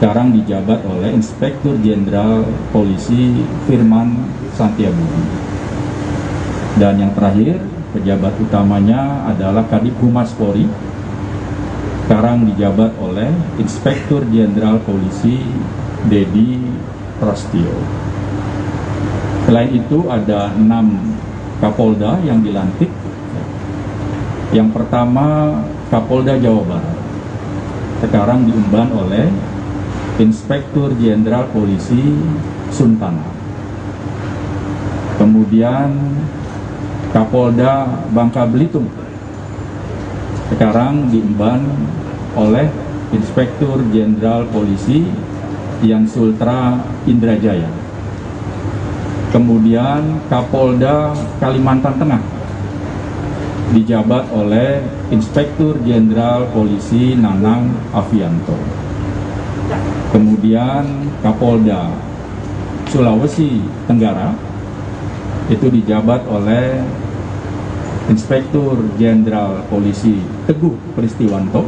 sekarang dijabat oleh Inspektur Jenderal Polisi Firman Santiabudi. Dan yang terakhir, pejabat utamanya adalah Kadif Humas Polri, sekarang dijabat oleh Inspektur Jenderal Polisi Dedi Prasetyo. Selain itu ada 6 Kapolda yang dilantik. Yang pertama Kapolda Jawa Barat, sekarang diemban oleh Inspektur Jenderal Polisi Suntana. Kemudian Kapolda Bangka Belitung, sekarang diemban oleh Inspektur Jenderal Polisi Yan Sultra Indrajaya. Kemudian Kapolda Kalimantan Tengah dijabat oleh Inspektur Jenderal Polisi Nanang Avianto. Kemudian Kapolda Sulawesi Tenggara itu dijabat oleh Inspektur Jenderal Polisi Teguh Pristiwanto.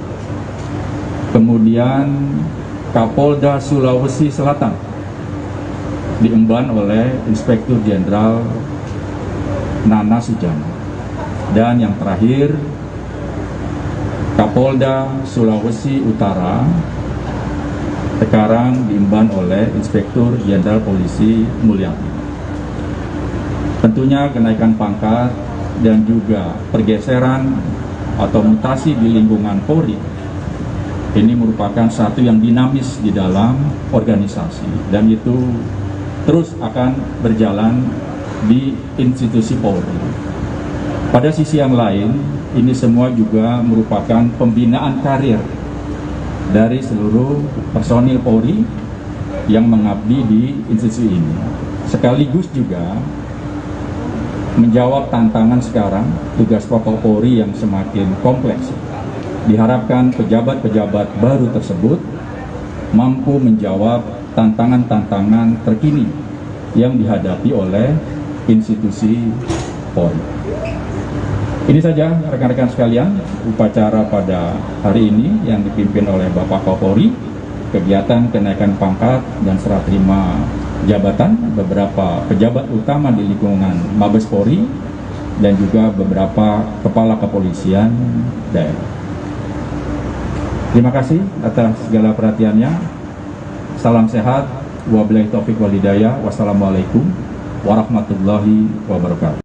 Kemudian Kapolda Sulawesi Selatan diemban oleh Inspektur Jenderal Nana Sujana. Dan yang terakhir Kapolda Sulawesi Utara sekarang diemban oleh Inspektur Jenderal Polisi Mulyadi. Tentunya kenaikan pangkat dan juga pergeseran atau mutasi di lingkungan Polri ini merupakan satu yang dinamis di dalam organisasi, dan itu terus akan berjalan di institusi Polri. Pada sisi yang lain, ini semua juga merupakan pembinaan karir dari seluruh personil Polri yang mengabdi di institusi ini, sekaligus juga menjawab tantangan sekarang tugas pokok Polri yang semakin kompleks. Diharapkan pejabat-pejabat baru tersebut mampu menjawab tantangan-tantangan terkini yang dihadapi oleh institusi Polri. Ini saja rekan-rekan sekalian upacara pada hari ini yang dipimpin oleh Bapak Kapolri, kegiatan kenaikan pangkat dan serah terima jabatan beberapa pejabat utama di lingkungan Mabes Polri dan juga beberapa kepala kepolisian daerah. Terima kasih atas segala perhatiannya. Salam sehat, wabillahi taufiq wal hidayah. Wassalamualaikum warahmatullahi wabarakatuh.